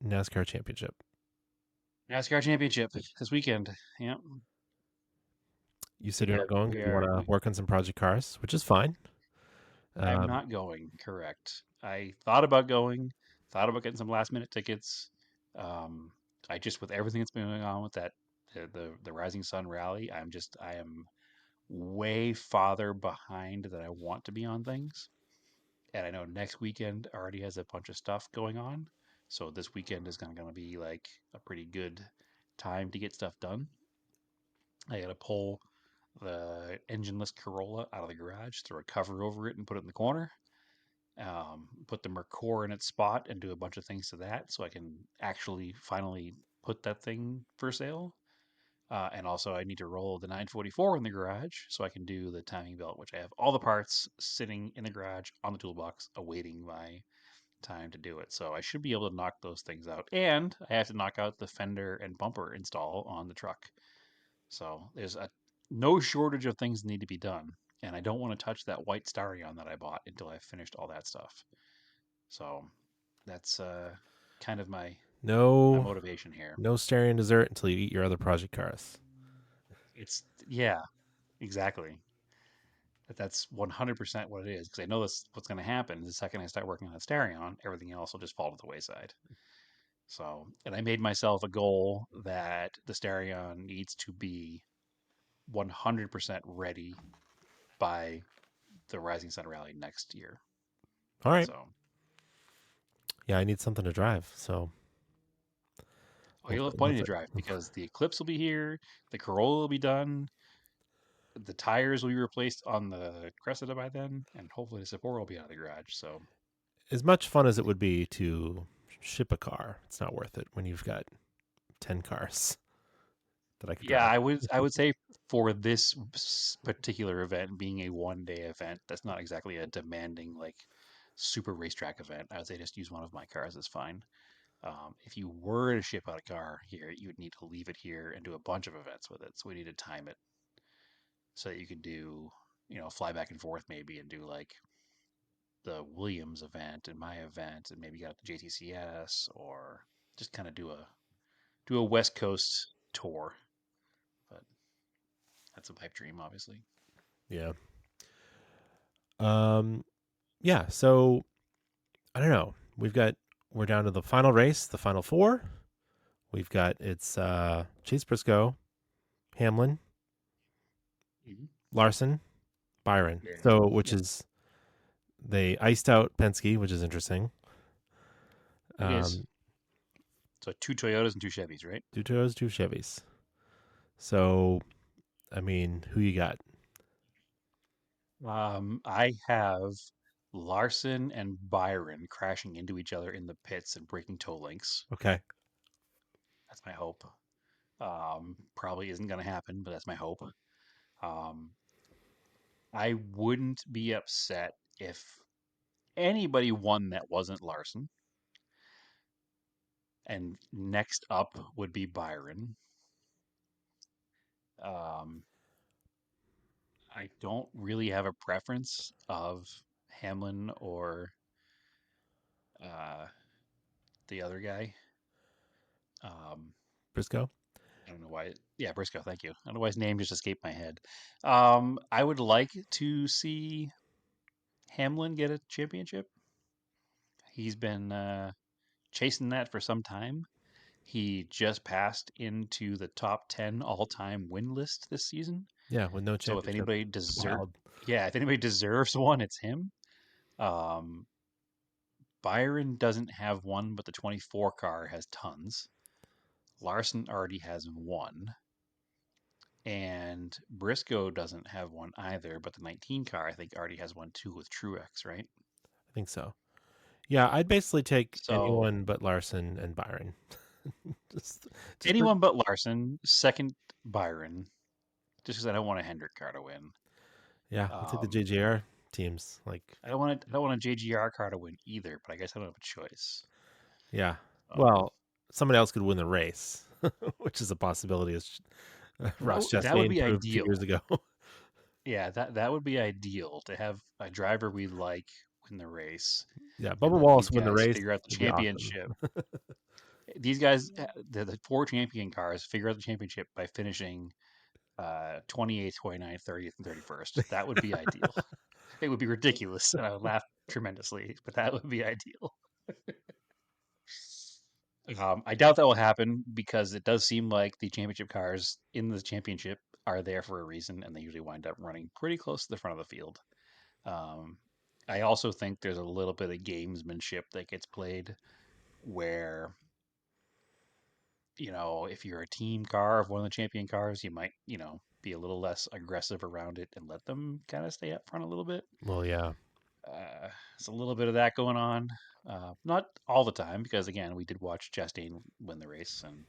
NASCAR Championship. NASCAR Championship this weekend. Yeah, You said you're not going we because you are. want to work on some project cars, which is fine. I'm not going. Correct. I thought about going. Thought about getting some last minute tickets. Um, I just with everything that's been going on with that the Rising Sun rally, I am way farther behind than I want to be on things. And I know next weekend already has a bunch of stuff going on. So this weekend is gonna be like a pretty good time to get stuff done. I gotta pull the engineless Corolla out of the garage, throw a cover over it, and put it in the corner. Put the Mercor in its spot and do a bunch of things to that so I can actually finally put that thing for sale. And also, I need to roll the 944 in the garage so I can do the timing belt, which I have all the parts sitting in the garage on the toolbox awaiting my time to do it. So I should be able to knock those things out. And I have to knock out the fender and bumper install on the truck. So there's no shortage of things that need to be done. and I don't want to touch that white Starion that I bought until I've finished all that stuff. So that's kind of my No, motivation here. no Starion dessert until you eat your other project cars. It's yeah, exactly. That's 100% what it is because I know that's what's going to happen. The second I start working on Starion, everything else will just fall to the wayside. So, and I made myself a goal that the Starion needs to be 100% ready by the Rising Sun Rally next year. All right. So, Yeah, I need something to drive. So you'll have plenty to drive because the Eclipse will be here, the Corolla will be done, the tires will be replaced on the Cressida by then, and hopefully the Sapporo will be out of the garage. So, as much fun as it would be to ship a car, it's not worth it when you've got 10 cars that I could yeah, drive. I would say for this particular event being a 1 day event, that's not exactly a demanding like super racetrack event. I would say just use one of my cars is fine. If you were to ship out a car here, you would need to leave it here and do a bunch of events with it. So we need to time it so that you could do, fly back and forth maybe and do like the Williams event and my event and maybe get out the JTCS or just kind of do a West Coast tour. But that's a pipe dream, obviously. Yeah. Yeah, so I don't know. We're down to the final race, the final four. We've got it's Chase Briscoe, Hamlin, Mhm. Larson, Byron. Very So nice. which Yep. is they iced out Penske, which is interesting. It is. So 2 Toyotas and 2 Chevys, right? 2 Toyotas, 2 Chevys. So I mean, who you got? I have Larson and Byron crashing into each other in the pits and breaking toe links. Okay. That's my hope. Probably isn't going to happen, but that's my hope. Um, I wouldn't be upset if anybody won that wasn't Larson. And next up would be Byron. Um, I don't really have a preference of Hamlin or uh, the other guy. Briscoe? I don't know why. Yeah, Briscoe. Thank you. I don't know why his name just escaped my head. I would like to see Hamlin get a championship. He's been chasing that for some time. He just passed into the top 10 all-time win list this season. Yeah, with no So if championship. anybody It's wild. if anybody deserves one, it's him. Byron doesn't have one, but the 24 car has tons. Larson already has one. And Briscoe doesn't have one either, but the 19 car I think already has one too with Truex, right? I think so. Yeah, I'd basically take So anyone but Larson and Byron. just just for, anyone but Larson, second Byron, just because I don't want a Hendrick car to win. yeah, I'll take the Um, JGR teams. Like, I don't want a JGR car to win either, but I guess I don't have a choice. yeah. Um, Well, somebody else could win the race, which is a possibility, as Ross that would Chastain be proved a few years ideal. ago. Yeah, that would be ideal to have a driver we like win the race Yeah, and Bubba let Wallace these win the guys race figure out the would be awesome. championship. These guys, the four champion cars, figure out the championship by finishing 28th, 29th, 30th, and 31st. That would be ideal. It would be ridiculous, and I would laugh tremendously, but that would be ideal. I doubt that will happen because it does seem like the championship cars in the championship are there for a reason, and they usually wind up running pretty close to the front of the field. Um, I also think there's a little bit of gamesmanship that gets played where, if you're a team car of one of the champion cars, you might, be a little less aggressive around it and let them kind of stay up front a little bit. Well, yeah. There's a little bit of that going on. Not all the time, because again, we did watch Chastain win the race and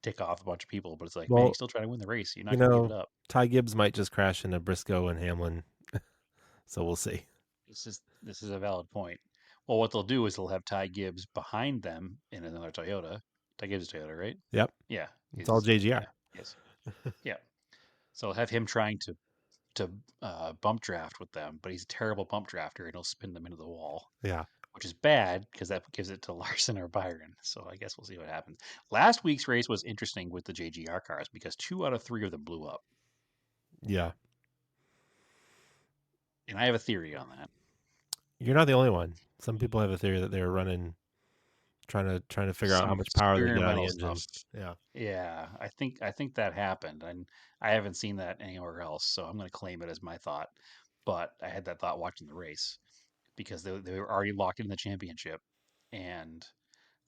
tick off a bunch of people, but it's like, man, Well, he's still trying to win the race. You're you not going to give it know, up. Ty Gibbs might just crash into Briscoe and Hamlin, so we'll see. This is a valid point. Well, what they'll do is they'll have Ty Gibbs behind them in another Toyota. Ty Gibbs is Toyota, right? Yep, Yeah, it's all JGR. yeah, yes, yeah. So I'll have him trying to to bump draft with them, but he's a terrible bump drafter and he'll spin them into the wall, Yeah. which is bad because that gives it to Larson or Byron. So I guess we'll see what happens. Last week's race was interesting with the JGR cars because 2 out of 3 of them blew up, Yeah. and I have a theory on that. You're not the only one. Some people have a theory that they were running, trying to figure out how Some much power they get out of the experimental engine. stuff. Yeah. Yeah, I think that happened, and I haven't seen that anywhere else, so I'm going to claim it as my thought. But I had that thought watching the race because they were already locked in the championship, and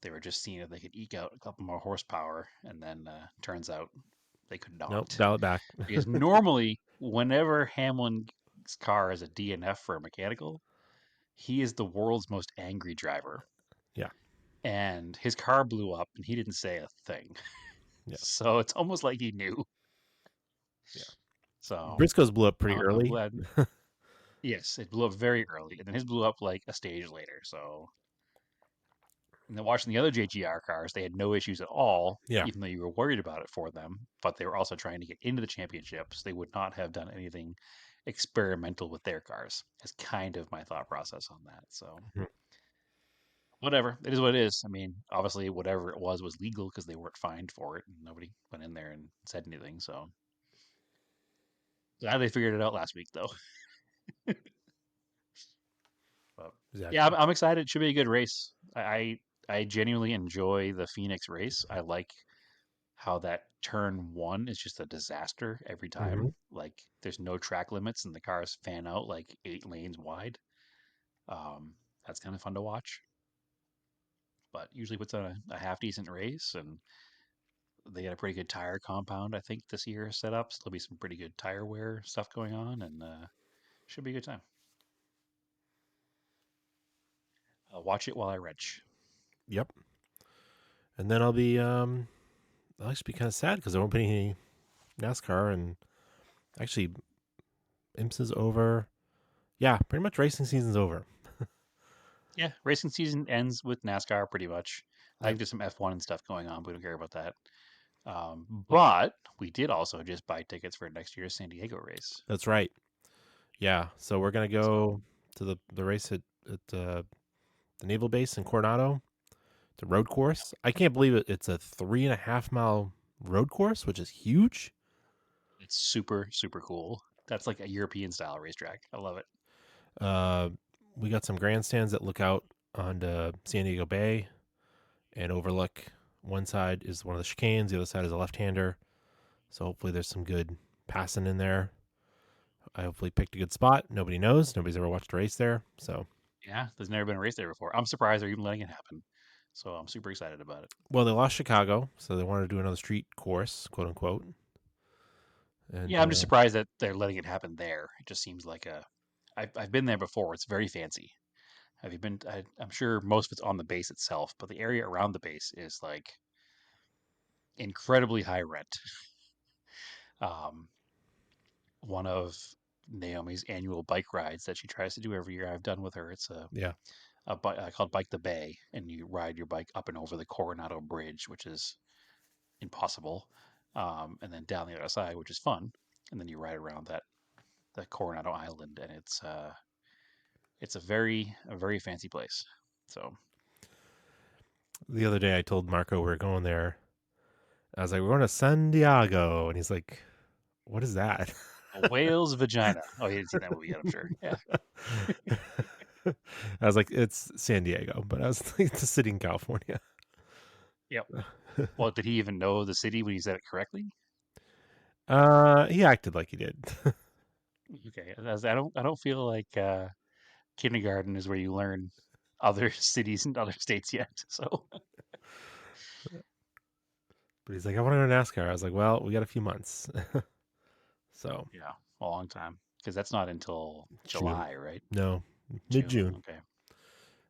they were just seeing if they could eke out a couple more horsepower, and then turns out they could Nope. not. Dial it back. Because normally, whenever Hamlin's car is a DNF for a mechanical, he is the world's most angry driver. Yeah. And his car blew up, and he didn't say a thing. Yeah. So it's almost like he knew. Yeah. So Briscoe's blew up pretty I'm early. glad. Yes, it blew up very early, and then his blew up like a stage later. So, and then watching the other JGR cars, they had no issues at all, Yeah. even though you were worried about it for them. But they were also trying to get into the championships. They would not have done anything experimental with their cars. Is kind of my thought process on that. So. Mhm. Whatever. It is what it is. I mean, obviously, whatever it was legal because they weren't fined for it, and nobody went in there and said anything. So glad they figured it out last week, though. But Exactly. yeah, I'm excited. It should be a good race. I genuinely enjoy the Phoenix race. I like how that turn 1 is just a disaster every time. Mhm. Like there's no track limits and the cars fan out like 8 lanes wide. That's kind of fun to watch. But usually puts on a half decent race, and they got a pretty good tire compound, I think, this year set up. So there'll be some pretty good tire wear stuff going on, and should be a good time. I'll watch it while I wrench. Yep. And then I'll actually be kind of sad because there won't be any NASCAR, and actually IMSA's over. Yeah, pretty much racing season's over. Yeah, racing season ends with NASCAR pretty much. I Yep. think there's some F1 and stuff going on. But we don't care about that. But we did also just buy tickets for next year's San Diego race. That's right. Yeah, so we're gonna go to the race at the naval base in Coronado, the road course. I can't believe it. It's a 3.5 mile road course, which is huge. It's super, super cool. That's like a European style racetrack. I love it. We got some grandstands that look out onto San Diego Bay and overlook. One side is one of the chicanes, the other side is a left-hander. So hopefully there's some good passing in there. I hopefully picked a good spot. Nobody knows. Nobody's ever watched a race there. So, Yeah, there's never been a race there before. I'm surprised they're even letting it happen. So I'm super excited about it. well, they lost Chicago, so they wanted to do another street course, quote unquote. And Yeah, I'm just surprised that they're letting it happen there. It just seems like I've been there before. It's very fancy. Have you been? I'm sure most of it's on the base itself, but the area around the base is like incredibly high rent. Um, one of Naomi's annual bike rides that she tries to do every year, I've done with her. It's yeah, a bike called Bike the Bay, and you ride your bike up and over the Coronado Bridge, which is impossible, and then down the other side, which is fun, and then you ride around the Coronado Island, and it's a very fancy place. So the other day I told Marco we were going there. I was like, we're going to San Diego. And he's like, what is that? a whale's vagina. Oh, you didn't see that movie yet, I'm sure. Yeah. I was like, it's San Diego, but I was like, it's a city in California. Yep. Well, did he even know the city when he said it correctly? He acted like he did. Okay. I don't feel like kindergarten is where you learn other cities and other states yet. So But he's like, I want to go to NASCAR. I was like, well, we got a few months. So yeah, a long time because that's not until June. July, right? No, mid-June. Okay.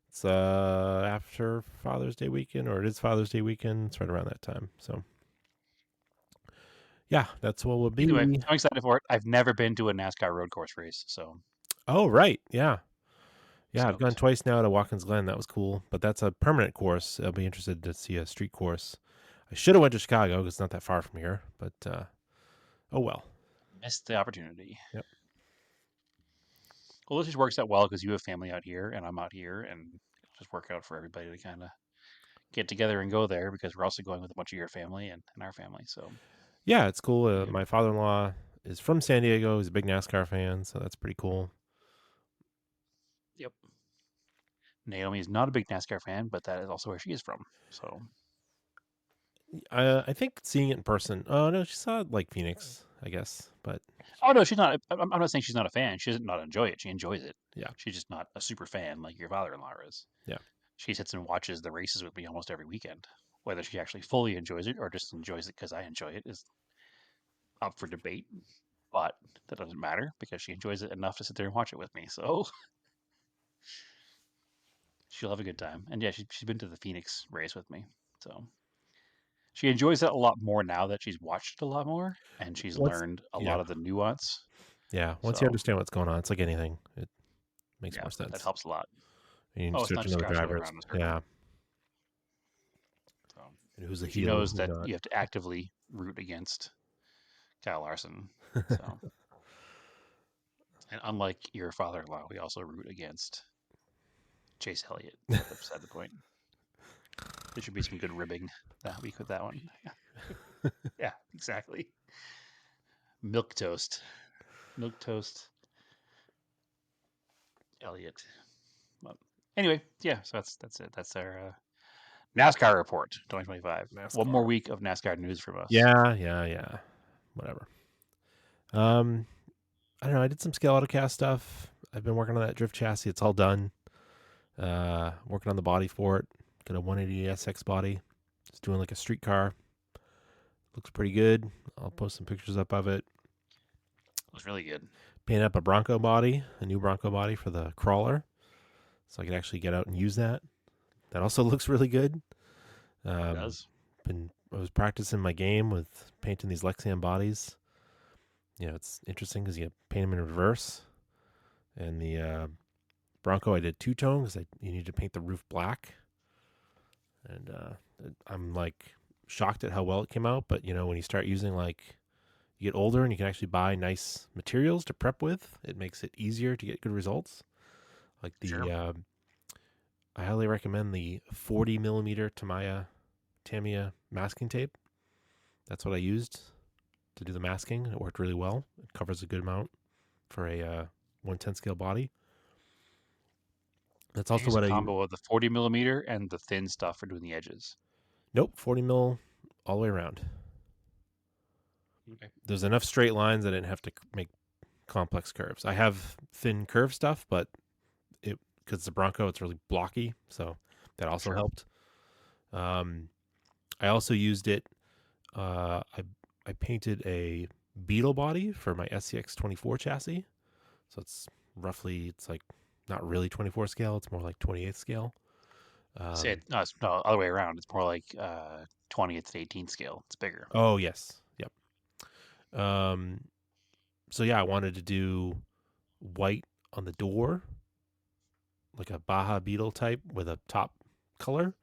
It's after Father's Day weekend, or it is Father's Day weekend. It's right around that time. So yeah, that's what we'll be. Either way, I'm excited for it. I've never been to a NASCAR road course race, so Oh, right. Yeah. Yeah, I've Stoked. gone twice now to Watkins Glen. That was cool. But that's a permanent course. I'll be interested to see a street course. I should have went to Chicago because it's not that far from here. But oh well. missed the opportunity. Yep. Well, this just works out well because you have family out here and I'm out here, and it'll just work out for everybody to kind of get together and go there because we're also going with a bunch of your family and our family. So Yeah, it's cool. pretty good. My father-in-law is from San Diego. He's a big NASCAR fan, so that's pretty cool. Yep. Naomi is not a big NASCAR fan, but that is also where she is from. So I think seeing it in person. Oh no, she saw it like Phoenix, I guess. But oh no, she's not. I'm not saying she's not a fan. She doesn't not enjoy it. She enjoys it. yeah, She's just not a super fan like your father-in-law is. yeah. She sits and watches the races with me almost every weekend. Whether she actually fully enjoys it or just enjoys it because I enjoy it is up for debate. But that doesn't matter because she enjoys it enough to sit there and watch it with me. So she'll have a good time. And yeah, she's been to the Phoenix race with me. So she enjoys it a lot more now that she's watched it a lot more and she's Once, learned a yeah, lot of the nuance. yeah. Once you So understand what's going on, it's like anything. It makes yeah, more that sense. helps a lot. And you Oh, just it's search not just another crash over drivers. around in a circle. Yeah, So and who's a she heel, knows who's that not. you have to actively root against Kyle Larson. So and unlike your father-in-law, we also root against Chase Elliott. That's beside the point. There should be some good ribbing that week with that one. Yeah, exactly. Milk toast. Milk toast. Elliott. Well, anyway, yeah, so that's it. That's our NASCAR report 2025. One more NASCAR. week of NASCAR news from us. Yeah. Whatever. I don't know. I did some scale autocast stuff. I've been working on that drift chassis. It's all done. Working on the body for it. Got a 180 SX body. Just doing like a street car. Looks pretty good. I'll post some pictures up of it. It was really good. Paint up a Bronco body, a new Bronco body for the crawler, so I could actually get out and use that. That also looks really good. It does. I was practicing my game with painting these Lexan bodies. You know, it's interesting because you paint them in reverse. And the Bronco, I did two-tone because you need to paint the roof black. And I'm like shocked at how well it came out. But you know, when you start using like, you get older and you can actually buy nice materials to prep with, it makes it easier to get good results. Like the, Sure. I highly recommend the 40 millimeter Tamiya masking tape. That's what I used to do the masking. It worked really well. It covers a good amount for a 110 scale body. That's also Use a what I use. combo of the 40 millimeter and the thin stuff for doing the edges. Nope, 40 mil all the way around. Okay. There's enough straight lines that I didn't have to make complex curves. I have thin curve stuff, but because it's a Bronco, it's really blocky, so that also helped. I also used it. I painted a Beetle body for my SCX 24 chassis, so it's like not really 24 scale. It's more like 28 scale. Say it, no, it's no, other way around. It's more like 20th to 18th scale. It's bigger. Oh yes, yep. So yeah, I wanted to do white on the door, like a Baja Beetle type with a top color.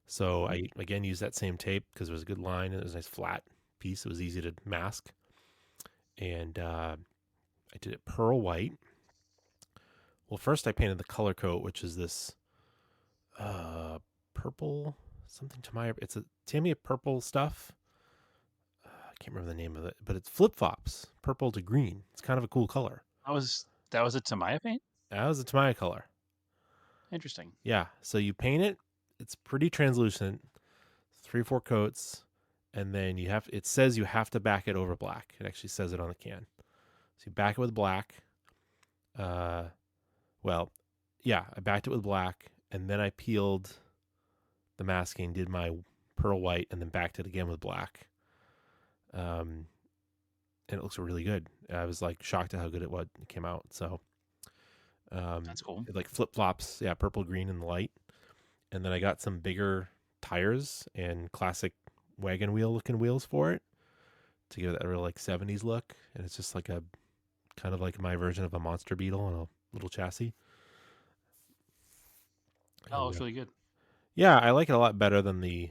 So I again used that same tape because it was a good line and it was a nice flat piece. It was easy to mask, and I did it pearl white. Well, first I painted the color coat, which is this purple something to my. It's a Tamiya purple stuff. I can't remember the name of it, but it's flip flops, purple to green. It's kind of a cool color. That was a Tamiya paint. That was a Tamiya color. Interesting. Yeah, so you paint it. It's pretty translucent, 3 or 4 coats, and then it says you have to back it over black. It actually says it on the can. So you back it with black. Well, yeah, I backed it with black, and then I peeled the masking, did my pearl white, and then backed it again with black. And it looks really good. I was like shocked at how good it came out. So That's cool. it like flip flops, yeah, purple green in the light. And then I got some bigger tires and classic wagon wheel looking wheels for it to give it that real like 70s look. And it's just like a kind of like my version of a monster beetle on a little chassis. Oh, it's really good. Yeah, I like it a lot better than the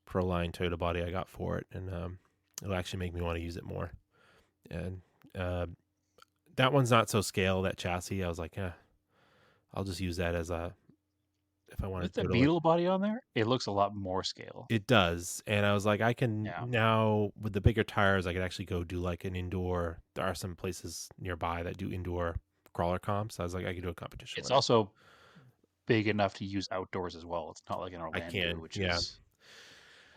Proline Toyota body I got for it. And it'll actually make me want to use it more. And that one's not so scale, that chassis. I was like, I'll just use that as a, if I want With to the go to like, Beetle body on there, it looks a lot more scale. it does. And I was like, I can Yeah. now with the bigger tires, I could actually go do like an indoor. There are some places nearby that do indoor crawler comps. I was like, I could do a competition It's with it. also big enough to use outdoors as well. It's not like an I Orlando, can, which yeah. is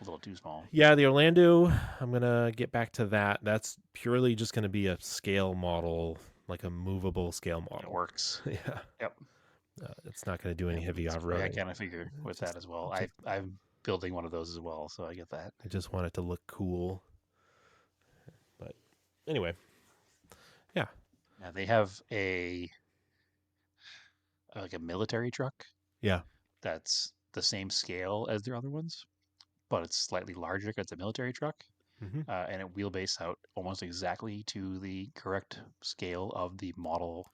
a little too small. Yeah, the Orlando, I'm going to get back to that. That's purely just going to be a scale model, like a movable scale It model. works. Yeah. Yep. It's not going to do any Yep. heavy That's why I off-roading. kind of figure with Just, that as well. just, I'm building one of those as well, so I get that. I just want it to look cool. But anyway, yeah. Now they have a like a military truck Yeah. that's the same scale as their other ones, but it's slightly larger because it's a military truck. Hmm. And it wheelbase out almost exactly to the correct scale of the model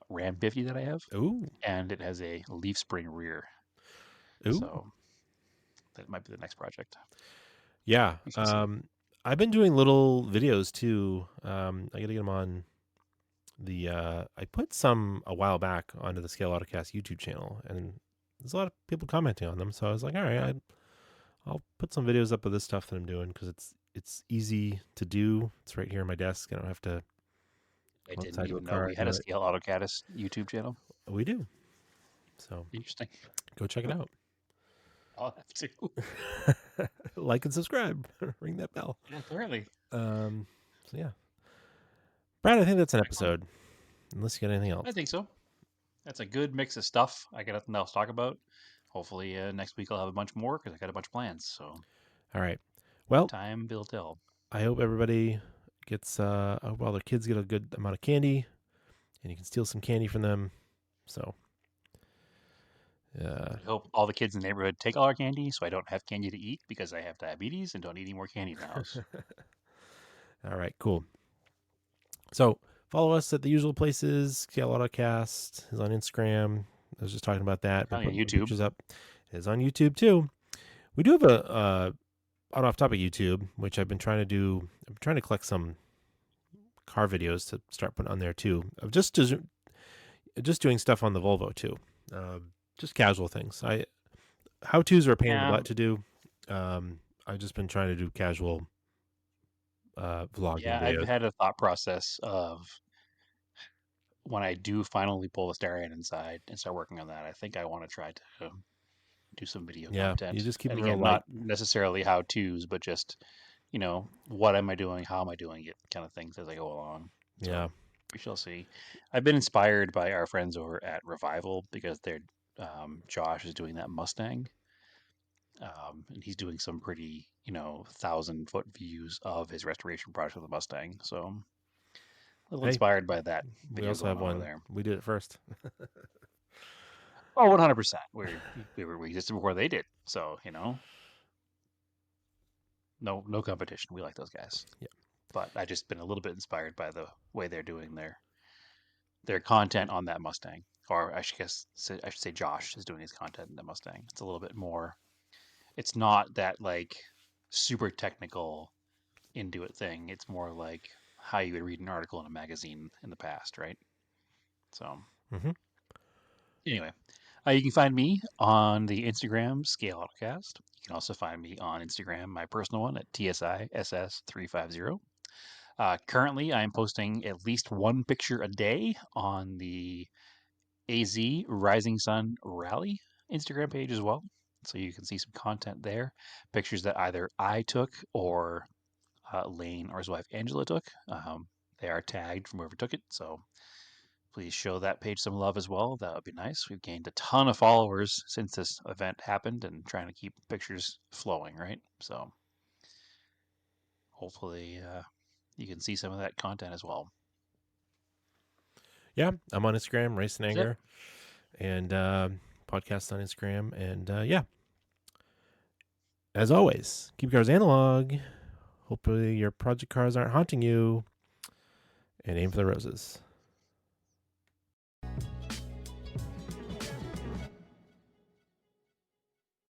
Ram 50 that I have, Ooh. and it has a leaf spring rear. Ooh. So that might be the next project. Yeah. We shall see. I've been doing little videos too. I got to get them on the, I put some a while back onto the Scale Autocast YouTube channel, and there's a lot of people commenting on them. So I was like, all right, I'll put some videos up of this stuff that I'm doing because it's easy to do. It's right here on my desk. I don't have to I go didn't outside to a even know car we and had do a it. Scale AutoCAD YouTube channel. We do. So Interesting. go check it out. I'll have to. Like and subscribe. Ring that bell. Yeah, apparently. So yeah, Brad, I think that's an Excellent. episode. Unless you got anything else. I think so. That's a good mix of stuff. I got nothing else to talk about. Hopefully next week I'll have a bunch more because I got a bunch of plans. So All right. Well, time will tell. I hope everybody gets. I hope all their kids get a good amount of candy, and you can steal some candy from them. So. I hope all the kids in the neighborhood take all our candy so I don't have candy to eat because I have diabetes and don't eat any more candy in the house. All right. Cool. So follow us at the usual places. Scale Autocast is on Instagram. I was just talking about that. Been On putting YouTube. pictures up. It is on YouTube too. We do have a off topic YouTube, which I've been trying to do. I'm trying to collect some car videos to start putting on there too. Of just doing stuff on the Volvo too. Just casual things. How to's are a pain in the Yeah. butt to do. I've just been trying to do casual vlogging Yeah, videos. I've had a thought process of when I do finally pull the Starion inside and start working on that, I think I want to try to do some video Yeah, content. you just keep And it real again, light. not necessarily how to's, but just, what am I doing? How am I doing it? Kind of things as I go along. So Yeah. we shall see. I've been inspired by our friends over at Revival because they're Josh is doing that Mustang. And he's doing some pretty, 1,000-foot views of his restoration project of the Mustang. So a little Hey, inspired by that we video also going have on over one. there. We did it first. Oh, 100%. We existed before they did. So, no competition. We like those guys. Yeah. But I just been a little bit inspired by the way they're doing their content on that Mustang. Or I should say Josh is doing his content in the Mustang. It's a little bit more. It's not that like super technical into it thing. It's more like how you would read an article in a magazine in the past, right? So anyway, you can find me on the Instagram Scale Autocast. You can also find me on Instagram, my personal one at TSISS350. Currently, I am posting at least one picture a day on the AZ Rising Sun Rally Instagram page as well. So you can see some content there. Pictures that either I took or Lane or his wife Angela took. They are tagged from whoever took it. So please show that page some love as well. That would be nice. We've gained a ton of followers since this event happened and trying to keep pictures flowing, right? So hopefully you can see some of that content as well. Yeah, I'm on Instagram, Race and That's it. Anger, and podcast on Instagram. And yeah, as always, keep your cars analog. Hopefully your project cars aren't haunting you. And aim for the roses.